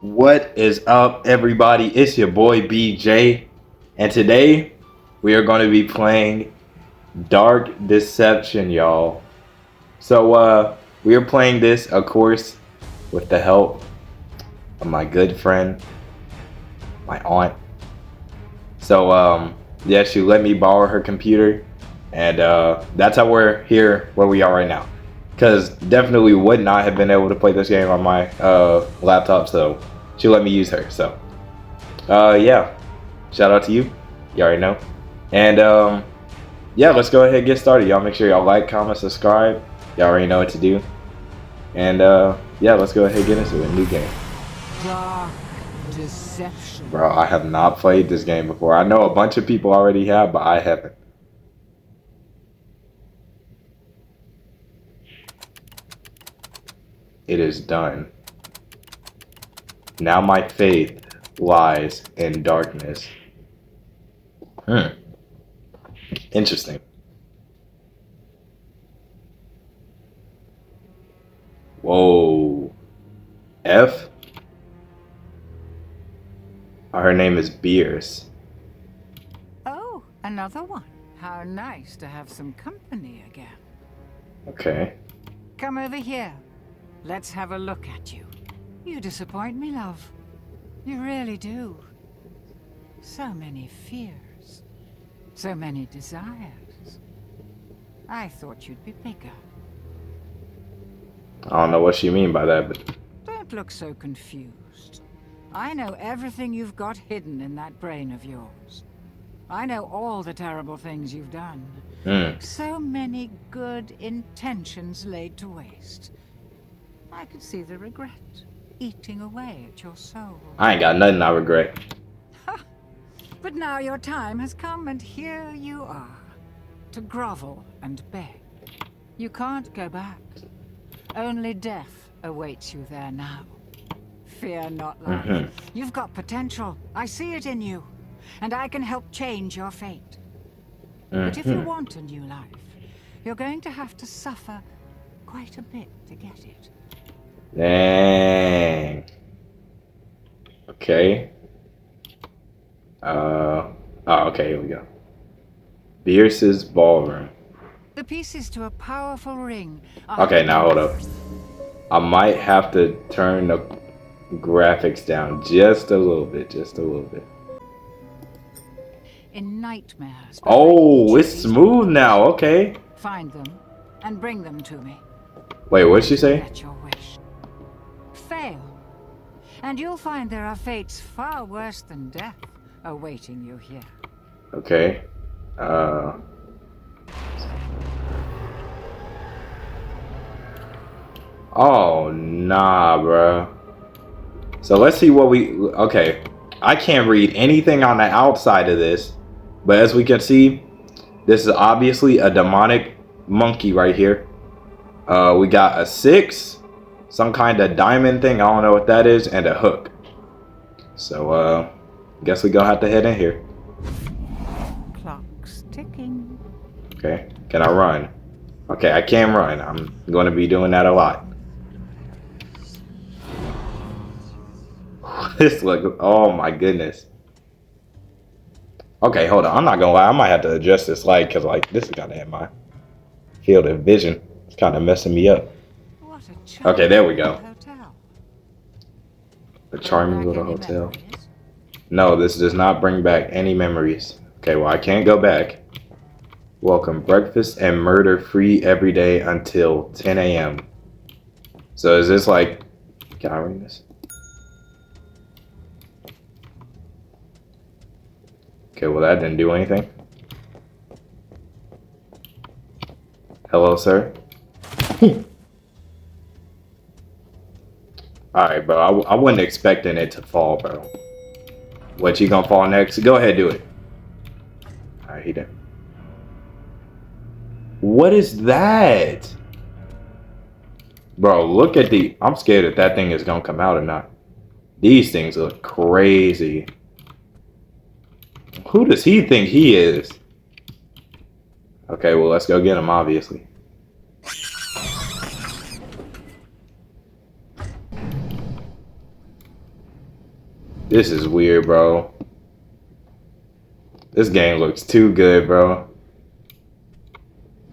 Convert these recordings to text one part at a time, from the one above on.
What is up, everybody? It's your boy BJ, and today we are going to be playing Dark Deception, y'all. So, we are playing this, of course, with the help of my good friend, my aunt. So, yeah, she let me borrow her computer, and that's how we're here where we are right now. Because definitely would not have been able to play this game on my laptop, so she let me use her. So, yeah, shout out to you. You already know. And yeah, let's go ahead and get started. Y'all make sure y'all like, comment, subscribe. Y'all already know what to do. And yeah, let's go ahead and get into a new game. Dark Deception. Bro, I have not played this game before. I know a bunch of people already have, but I haven't. It is done. Now my faith lies in darkness. Interesting. Whoa. F? Her name is Beers. Oh, another one. How nice to have some company again. Okay. Come over here. Let's have a look at you. You disappoint me, love. You really do. So many fears. So many desires. I thought you'd be bigger. I don't know what you mean by that, but Don't look so confused. I know everything you've got hidden in that brain of yours. I know all the terrible things you've done. So many good intentions laid to waste. I could see the regret eating away at your soul. I ain't got nothing I regret. But now your time has come, and here you are, to grovel and beg. You can't go back. Only death awaits you there now. Fear not, love. You've got potential. I see it in you. And I can help change your fate. But if you want a new life, you're going to have to suffer quite a bit to get it. Dang. Okay. Oh, okay, here we go. Bierce's Ballroom. The pieces to a powerful ring are... Okay, now hold up. I might have to turn the graphics down just a little bit, in nightmares. Oh, it's smooth now, okay. Find them and bring them to me. Wait, what'd she say? Get your wish. Fail, and you'll find there are fates far worse than death awaiting you here. Okay. Oh, nah, bruh. So let's see what we... Okay. I can't read anything on the outside of this. But as we can see, this is obviously a demonic monkey right here. We got a 6. Some kind of diamond thing. I don't know what that is. And a hook. So, guess we gonna have to head in here. Clock's ticking. Okay. Can I run? Okay, I can run. I'm going to be doing that a lot. This look, oh my goodness. Okay, hold on. I'm not gonna lie. I might have to adjust this light because, like, this is kind of in my field of vision. It's kind of messing me up. What a Okay, there we go. Hotel. The charming little hotel. No, this does not bring back any memories. Okay, well, I can't go back. Welcome, breakfast and murder free every day until 10 a.m. So is this like, can I read this? Okay, well, that didn't do anything. Hello, sir. Alright, bro. I wasn't expecting it to fall, bro. What, you gonna fall next? Go ahead, do it. Alright, he didn't. What is that? Bro, look at the... I'm scared if that thing is gonna come out or not. These things look crazy. Who does he think he is? Okay, well, let's go get him, obviously. This is weird, bro. This game looks too good, bro.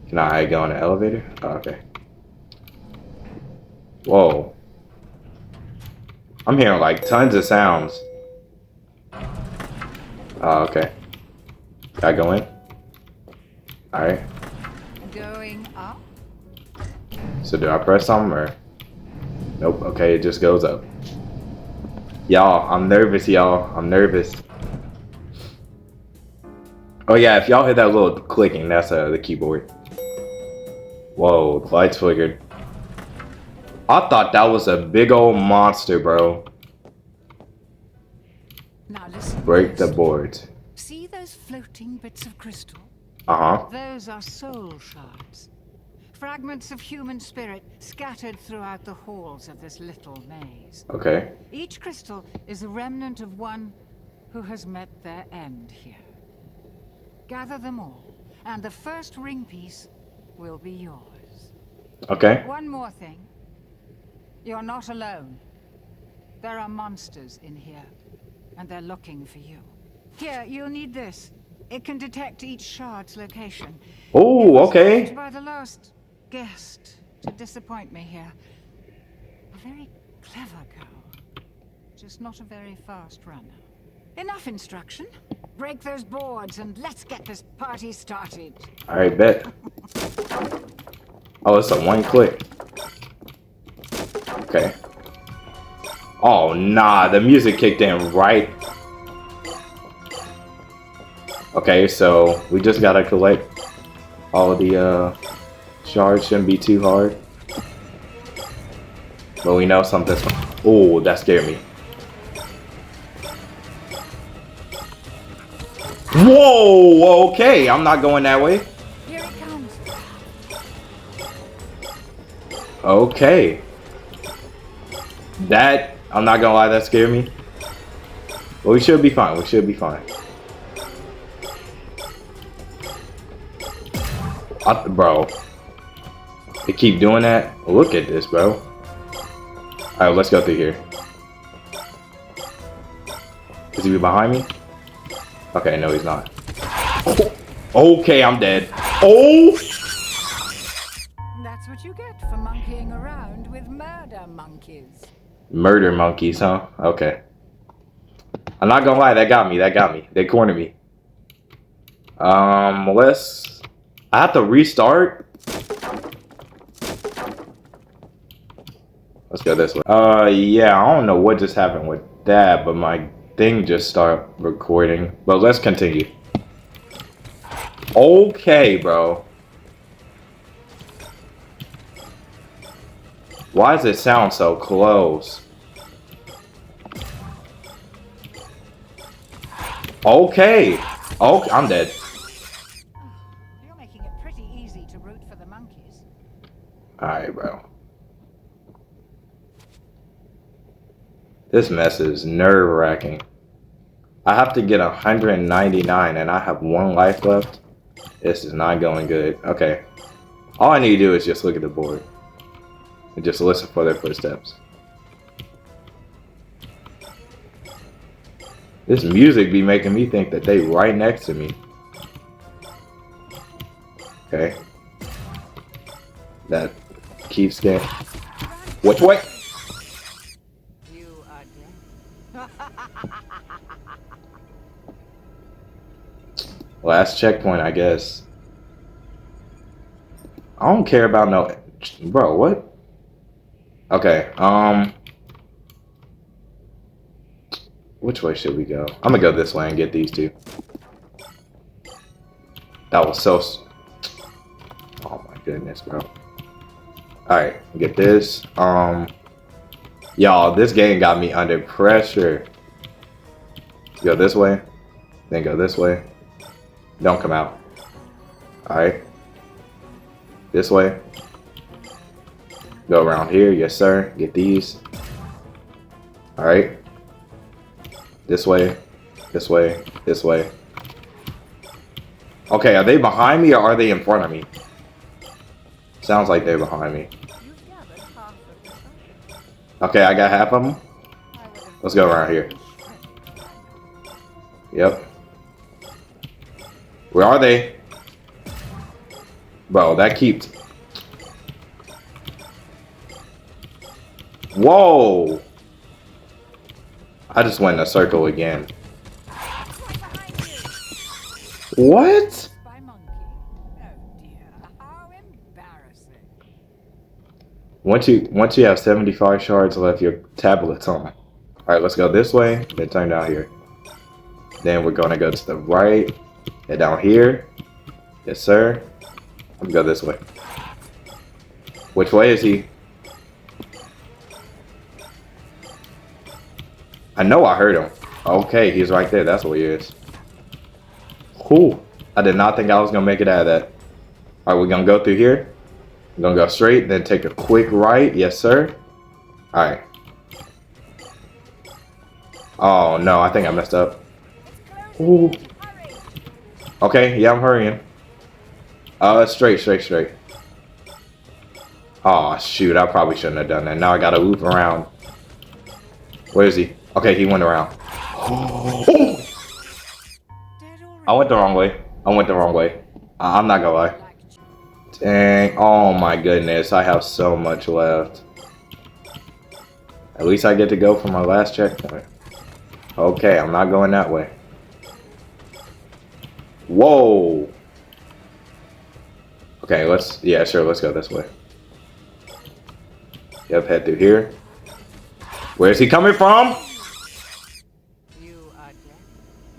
Can I go on the elevator? Oh, okay. Whoa. I'm hearing like tons of sounds. Oh, okay. Gotta go in. Alright. Going up? So do I press something or? Nope. Okay, it just goes up. Y'all, I'm nervous, y'all. I'm nervous. Oh yeah, if y'all hear that little clicking, that's the keyboard. Whoa, the lights flickered. I thought that was a big old monster, bro. Now listen. Break the boards. See those floating bits of crystal? Uh-huh. Those are soul shards. Fragments of human spirit scattered throughout the halls of this little maze. Okay. Each crystal is a remnant of one who has met their end here. Gather them all, and the first ring piece will be yours. Okay. One more thing. You're not alone. There are monsters in here, and they're looking for you. Here, you'll need this. It can detect each shard's location. Oh, It was okay. left by the last guest to disappoint me here. A very clever girl, just not a very fast runner. Enough instruction. Break those boards and let's get this party started. Alright, bet. Oh, it's a one click. Okay. Oh, nah. The music kicked in right. Okay, so we just gotta collect all of the shards. Shouldn't be too hard. But we know something's... Oh, that scared me. Whoa, okay. I'm not going that way. Here it comes. Okay. That, I'm not gonna lie, that scared me. But we should be fine. We should be fine. Bro. They keep doing that. Look at this, bro. Alright, let's go through here. Is he behind me? Okay, no, he's not. Okay, I'm dead. Oh! That's what you get for monkeying around with murder monkeys. Murder monkeys, huh? Okay. I'm not gonna lie, that got me. That got me. They cornered me. Let's... I have to restart. Let's go this way. Yeah, I don't know what just happened with that, but my thing just started recording. But let's continue. Okay, bro. Why does it sound so close? Okay. Oh, I'm dead. You're making it pretty easy to root for the monkeys. Alright, bro. This mess is nerve-wracking. I have to get 199 and I have 1 life left. This is not going good. Okay. All I need to do is just look at the board. And just listen for their footsteps. This music be making me think that they right next to me. Okay. That keeps getting... Which way? You are dead. Last checkpoint, I guess. I don't care about no... Bro, what? Okay, which way should we go? I'm gonna go this way and get these two. That was so... Oh my goodness, bro. Alright, get this. Y'all, this game got me under pressure. Go this way. Then go this way. Don't come out. Alright. This way. Go around here. Yes, sir. Get these. Alright. This way. This way. This way. Okay, are they behind me or are they in front of me? Sounds like they're behind me. You've gathered half of the circle. Okay, I got half of them. I would have Let's go around here. shredded. Yep. Where are they? Bro, that keeps... Whoa! I just went in a circle again. What? By monkey. Oh dear, how embarrassing. Once you have 75 shards left, your tablet's on. Alright, let's go this way, then turn down here. Then we're gonna go to the right, and down here. Yes, sir. I'm gonna go this way. Which way is he? I know I heard him. Okay, he's right there. That's what he is. Cool. I did not think I was gonna make it out of that. Alright, we're gonna go through here. We're gonna go straight, then take a quick right. Yes, sir. Alright. Oh no, I think I messed up. Ooh. Okay, yeah, I'm hurrying. Straight. Oh shoot, I probably shouldn't have done that. Now I gotta loop around. Where is he? Okay, he went around. I went the wrong way. I'm not gonna lie. Dang. Oh my goodness. I have so much left. At least I get to go for my last checkpoint. Okay, I'm not going that way. Whoa. Okay, let's go this way. Yep, head through here. Where's he coming from? You are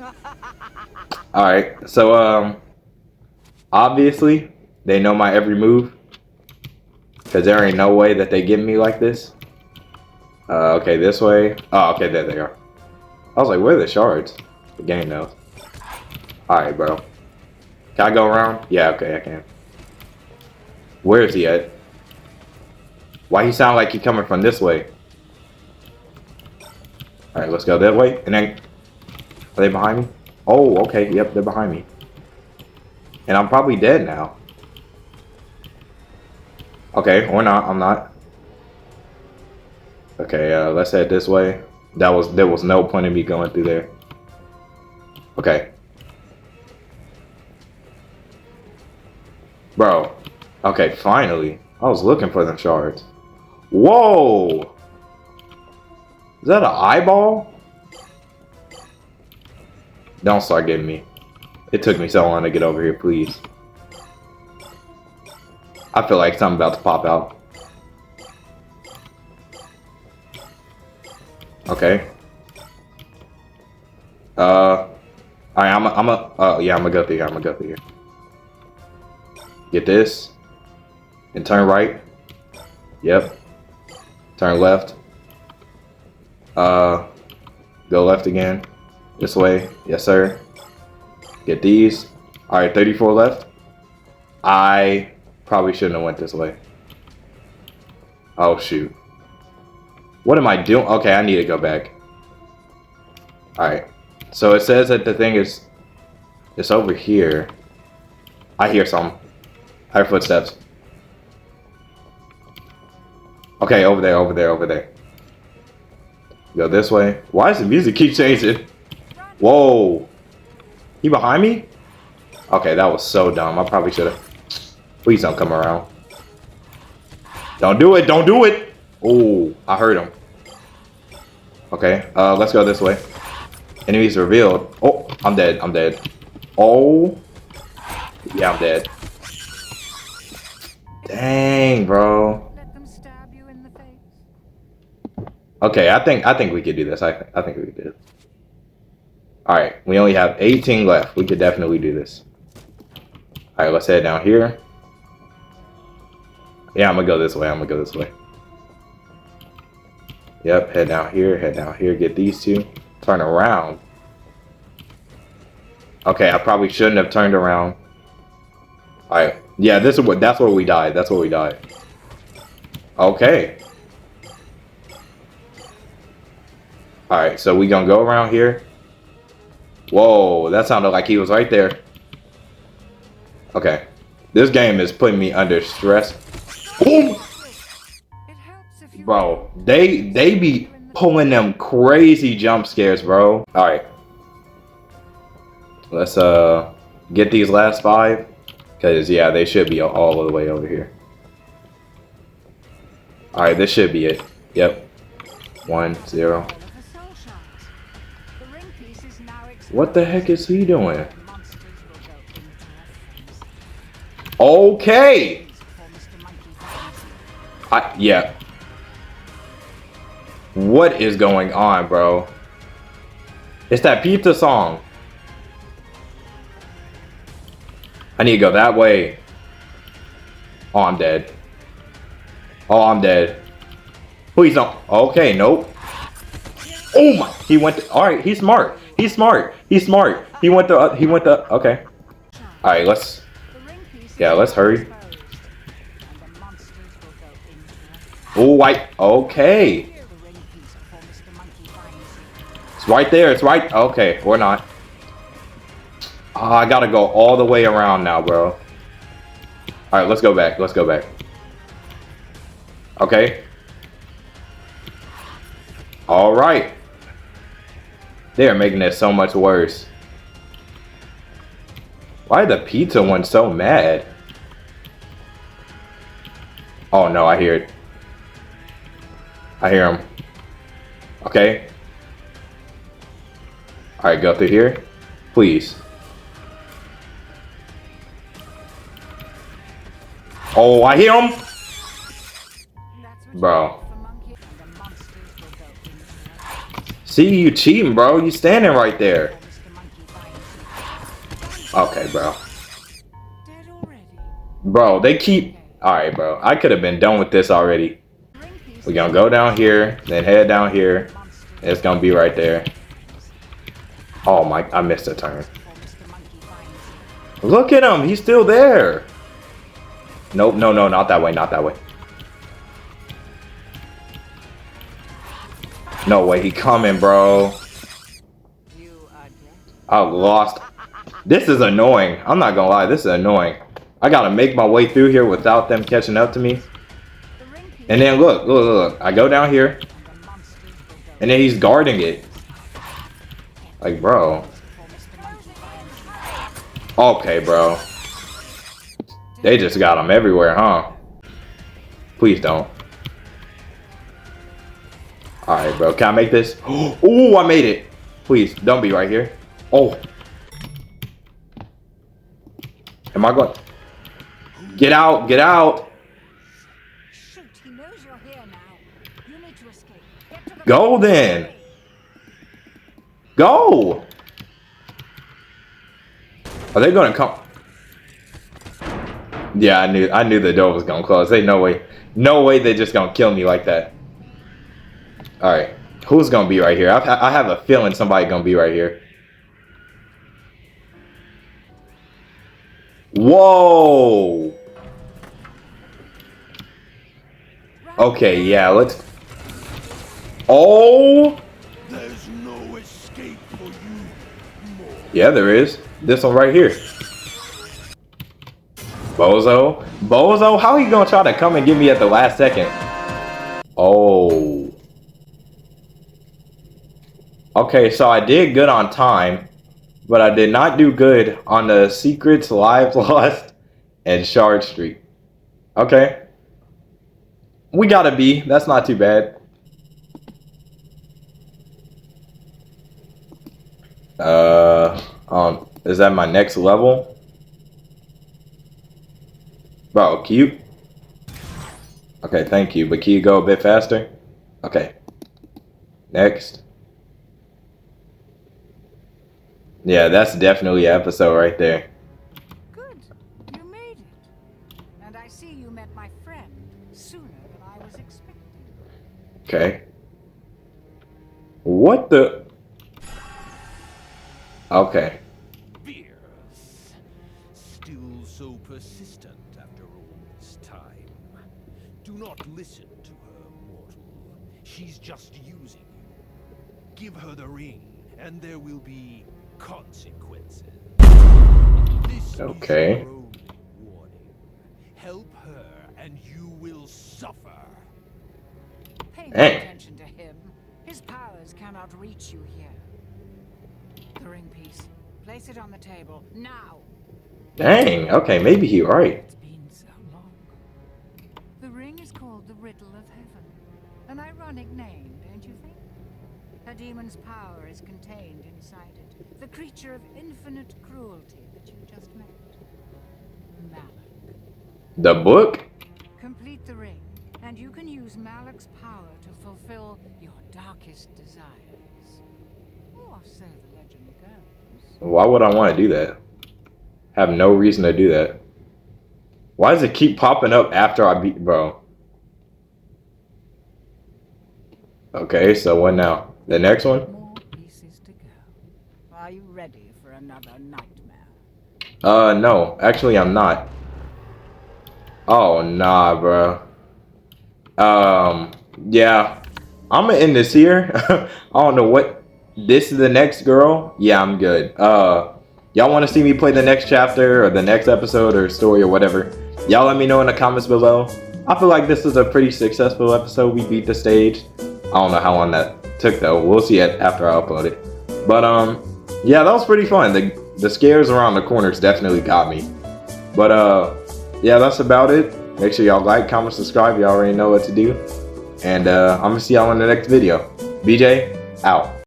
dead. Alright, so obviously they know my every move. Cause there ain't no way that they get me like this. Okay, this way. Oh, okay, there they are. I was like, where are the shards? The game knows. Alright, bro. Can I go around? Yeah, okay, I can. Where is he at? Why he sound like he coming from this way? Alright, let's go that way. And then, are they behind me? Oh, okay, yep, they're behind me. And I'm probably dead now. Okay, or not, I'm not. Okay, let's head this way. There was no point in me going through there. Okay. Bro. Okay, finally. I was looking for them shards. Whoa! Is that an eyeball? Don't start getting me. It took me so long to get over here, please. I feel like something about to pop out. Okay. Alright, I'm gonna go through here. Get this. And turn right. Yep. Turn left. Go left again. This way. Yes, sir. Get these. Alright, 34 left. I probably shouldn't have went this way. Oh, shoot. What am I doing? Okay, I need to go back. Alright. So it says that the thing is... It's over here. I hear some. I hear footsteps. Okay, over there. Go this way. Why does the music keep changing? Whoa. He behind me? Okay, that was so dumb. I probably should have... Please don't come around. Don't do it! Oh, I heard him. Okay, let's go this way. Enemies revealed. Oh, I'm dead. Oh. Yeah, I'm dead. Dang, bro. Let them stab you in the face. Okay, I think we could do this. I think we could do it. Alright, we only have 18 left. We could definitely do this. Alright, let's head down here. Yeah, I'm gonna go this way. Yep, head down here, get these two. Turn around. Okay, I probably shouldn't have turned around. Alright, yeah, that's where we died. Okay. Alright, so we gonna go around here. Whoa, that sounded like he was right there. Okay. This game is putting me under stress. Boom! Bro, they be pulling them crazy jump scares, bro. Alright. Let's get these last 5. Because, yeah, they should be all the way over here. Alright, this should be it. Yep. 1, 0. What the heck is he doing? Okay! Yeah. What is going on, bro? It's that pizza song. I need to go that way. Oh, I'm dead. Oh, I'm dead. Please don't. Okay, nope. Oh my. He went to, all right, he's smart. He's smart. He's smart. He went to, okay. All right, let's hurry. Oh, okay. It's right there. It's right. Okay, or not. Oh, I gotta go all the way around now, bro. All right, let's go back. Let's go back. Okay. All right. They're making it so much worse. Why the pizza one so mad? Oh no, I hear it. I hear him. Okay. All right, go through here, please. Oh, I hear him. Bro. See, you cheating, bro. You standing right there. Okay, bro. Bro, they keep... Alright, bro. I could have been done with this already. We're gonna go down here, then head down here. It's gonna be right there. Oh my... I missed a turn. Look at him. He's still there. Nope, no, not that way, not that way. No way, he coming, bro. I lost. This is annoying. I'm not gonna lie, this is annoying. I gotta make my way through here without them catching up to me. And then look. I go down here. And then he's guarding it. Like, bro. Okay, bro. They just got him everywhere, huh? Please don't. Alright, bro. Can I make this? Oh, I made it. Please, don't be right here. Oh. Am I going? Get out. Get out. Shoot, he knows you're here now. You need to escape. Go then. Go. Are they going to come? Yeah, I knew the door was going to close. Ain't no way they just going to kill me like that. All right, who's gonna be right here? I have a feeling somebody gonna be right here. Whoa. Okay, yeah, let's. Oh. There's no escape for you. Yeah, there is. This one right here. Bozo, how are you gonna try to come and get me at the last second? Oh. Okay, so I did good on time, but I did not do good on the Secrets, Lives Lost, and Shard Street. Okay. We got a B. That's not too bad. Is that my next level? Bro, can you... Okay, thank you, but can you go a bit faster? Okay. Next. Yeah, that's definitely an episode right there. Good. You made it. And I see you met my friend sooner than I was expecting. Okay. What the... Okay. Fierce. Still so persistent after all this time. Do not listen to her, mortal. She's just using you. Give her the ring, and there will be consequences. This Okay. is your only warning. Help her, and you will suffer. Pay no Hey. attention to him. His powers cannot reach you here. The ring piece. Place it on the table, now! Dang, okay, maybe he right. It's been so long. The ring is called the Riddle of Heaven. An ironic name, don't you think? A demon's power is contained inside it. The creature of infinite cruelty that you just met. Malak. The book? Complete the ring, and you can use Malak's power to fulfill your darkest desires. Or so the legend goes. Why would I want to do that? Have no reason to do that. Why does it keep popping up after I beat, bro? Okay, so what now? The next one? More pieces to go. Are you ready for another nightmare? No. Actually, I'm not. Oh, nah, bro. Yeah. I'm gonna end this here. I don't know what. This is the next girl? Yeah, I'm good. Y'all want to see me play the next chapter or the next episode or story or whatever? Y'all let me know in the comments below. I feel like this is a pretty successful episode. We beat the stage. I don't know how long that took though. We'll see it after I upload it. But yeah, that was pretty fun. The scares around the corners definitely got me. But yeah, that's about it. Make sure y'all like, comment, subscribe. Y'all already know what to do. And I'm gonna see y'all in the next video. BJ out.